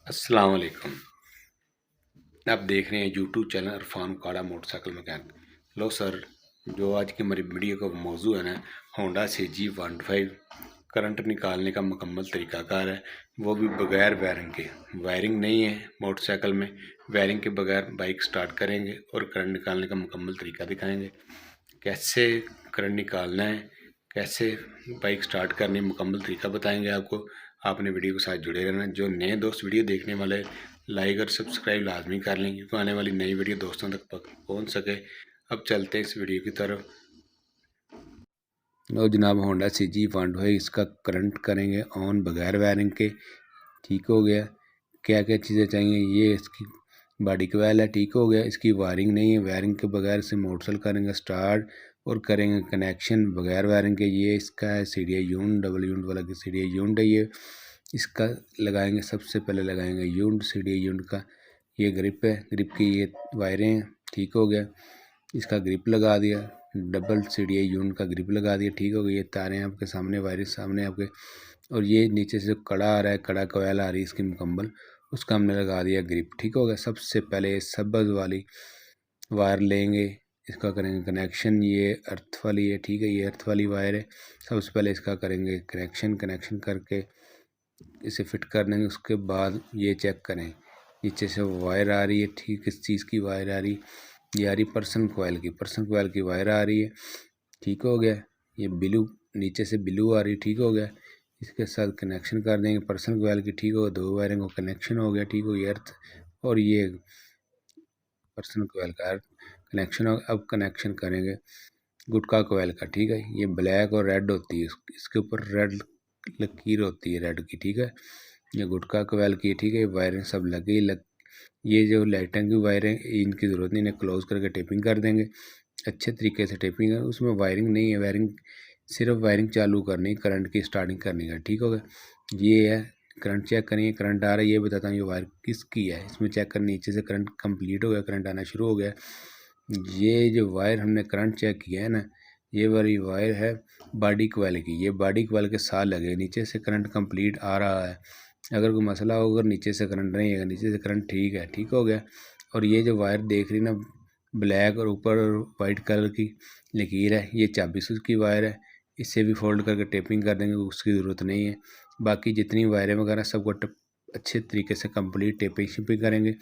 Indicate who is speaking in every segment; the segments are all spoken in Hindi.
Speaker 1: अस्सलाम वालेकुम। आप देख रहे हैं यूट्यूब चैनल इरफान काड़ा मोटरसाइकिल मैकेनिक। लो सर, जो आज की हमारी वीडियो का मौजू है ना, होंडा CG125 करंट निकालने का मुकम्मल तरीकाकार है, वो भी बगैर वायरिंग के। वायरिंग नहीं है मोटरसाइकिल में, वायरिंग के बगैर बाइक स्टार्ट करेंगे और करंट निकालने का मुकम्मल तरीका दिखाएंगे। कैसे करंट निकालना है, कैसे बाइक स्टार्ट करनी है, मुकम्मल तरीका बताएंगे आपको। आपने वीडियो के साथ जुड़े रहना। जो नए दोस्त वीडियो देखने वाले, लाइक और सब्सक्राइब लाजमी कर लें क्योंकि आने वाली नई वीडियो दोस्तों तक पहुंच सके। अब चलते हैं इस वीडियो की तरफ। लो जनाब, होंडा CG125 इसका करंट करेंगे ऑन बगैर वायरिंग के। ठीक हो गया। क्या क्या चीज़ें चाहिए, ये इसकी बॉडी कोयल है, ठीक हो गया। इसकी वायरिंग नहीं है, वायरिंग के बगैर से मोटरसाइकिल करेंगे स्टार्ट और करेंगे कनेक्शन बगैर वायरिंग के। ये इसका है CDI यूनिट, डबल यूनिट वाला की CDI यूनिट है ये। इसका लगाएंगे, सबसे पहले लगाएंगे यूनिट, CDI यूनिट का। ये ग्रिप है, ग्रिप की ये वायरें हैं, ठीक हो गया। इसका ग्रिप लगा दिया, डबल CDI यूनिट का ग्रिप लगा दिया, ठीक हो गया। ये तारें आपके सामने, वायरें सामने आपके। और ये नीचे से कड़ा आ रहा है, कड़ा कोयल आ रही है इसकी मुकम्मल, उसका हमने लगा दिया ग्रिप, ठीक हो गया। सबसे पहले सब्ज़ वाली वायर लेंगे, इसका करेंगे कनेक्शन। ये अर्थ वाली है, ठीक है, ये अर्थ वाली वायर है। सबसे पहले इसका करेंगे कनेक्शन करके इसे फिट कर देंगे। उसके बाद ये चेक करें, नीचे से वायर आ रही है, ठीक, किस चीज़ की वायर आ रही, ये आ रही पर्सन कोयल की वायर आ रही है, ठीक हो गया। ये ब्लू, नीचे से ब्लू आ रही है, ठीक हो गया। इसके साथ कनेक्शन कर देंगे पर्सन कोयल की, ठीक हो, दो वायरिंग को कनेक्शन हो गया, ठीक हो। ये अर्थ और ये पर्सन कोयल का कनेक्शन हो। अब कनेक्शन करेंगे गुटका कोयल का, ठीक है। ये ब्लैक और रेड होती है, इसके ऊपर रेड लकीर होती है रेड की, ठीक है। ये गुटका कोयल की, ठीक है। वायरें सब लगी ये जो लाइटें की वायरें, इनकी ज़रूरत नहीं, इन्हें क्लोज करके टेपिंग कर देंगे अच्छे तरीके से। टेपिंग है, उसमें वायरिंग नहीं है, वायरिंग सिर्फ वायरिंग चालू करनी, करंट की स्टार्टिंग करनी है, ठीक होगा। ये है करंट, चेक करिए करंट आ रहा है, ये बताता हूँ ये वायर किसकी है। इसमें चेक कर, नीचे से करंट कंप्लीट हो गया, करंट आना शुरू हो गया। ये जो वायर हमने करंट चेक किया है ना, ये वाली वायर है बॉडी कोयल की। ये बॉडी कोयल के साथ लगे, नीचे से करंट कंप्लीट आ रहा है। अगर कोई मसला होगा, नीचे से करंट नहीं है, नीचे से करंट ठीक है, ठीक हो गया। और ये जो वायर देख रही ना, ब्लैक और ऊपर वाइट कलर की लकीर है, ये 24 की वायर है। इससे भी फोल्ड करके टेपिंग कर देंगे, उसकी ज़रूरत नहीं है। बाकी जितनी वायरें वगैरह सबको अच्छे तरीके से कंप्लीट टेपिंग शिपिंग करेंगे।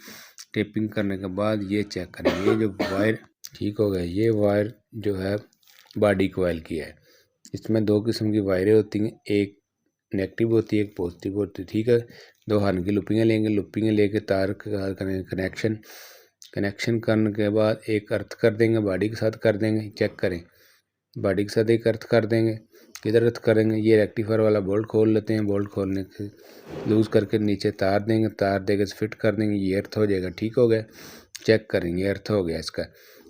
Speaker 1: टेपिंग करने के बाद ये चेक करेंगे, ये जो वायर, ठीक हो गया। ये वायर जो है बॉडी कोयल की है। इसमें दो किस्म की वायरें होती हैं, एक नेगेटिव होती है, एक पॉजिटिव होती है, ठीक है। दो हर्न की लुपिंगें लेंगे, लुपिंगें लेके तार करेंगे कनेक्शन करने के बाद एक अर्थ कर देंगे, बॉडी के साथ कर देंगे। चेक करें, बॉडी के साथ एक अर्थ कर देंगे। किधर अर्थ करेंगे, ये रेक्टिफायर वाला बोल्ट खोल लेते हैं, बोल्ट खोलने के लूज़ करके नीचे तार देंगे, तार देके फिट कर देंगे, ये अर्थ हो जाएगा, ठीक हो गया। चेक करेंगे, ये अर्थ हो गया इसका।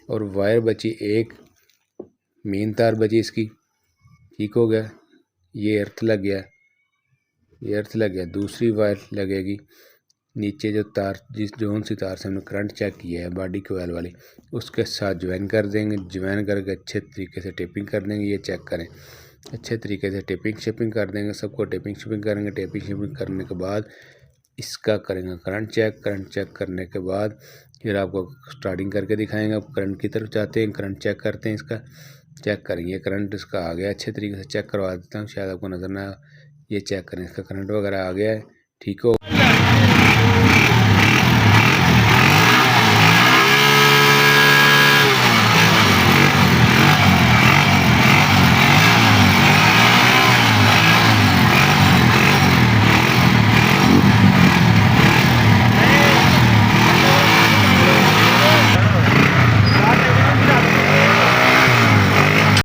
Speaker 1: और वायर बची एक, मेन तार बची इसकी, ठीक हो गया। ये अर्थ लग गया, ये अर्थ लग गया। दूसरी वायर लगेगी नीचे, जो तार, जिस जोन सी तार से हमने करंट चेक किया है बॉडी कोयल वाली, उसके साथ ज्वाइन कर देंगे। ज्वाइन करके अच्छे तरीके से टेपिंग कर देंगे। ये चेक करें, अच्छे तरीके से टेपिंग शिपिंग कर देंगे, सबको टेपिंग शिपिंग करेंगे। टेपिंग शिपिंग करने के बाद इसका करेंगे करंट चेक। करंट चेक करने के बाद फिर आपको स्टार्टिंग करके दिखाएंगे। आप करंट की तरफ जाते हैं, करंट चेक करते हैं, इसका चेक करेंगे। करंट इसका आ गया, अच्छे तरीके से चेक करवा देता हूँ, शायद आपको नज़र ना। ये चेक करें, इसका करंट वगैरह आ गया है, ठीक हो।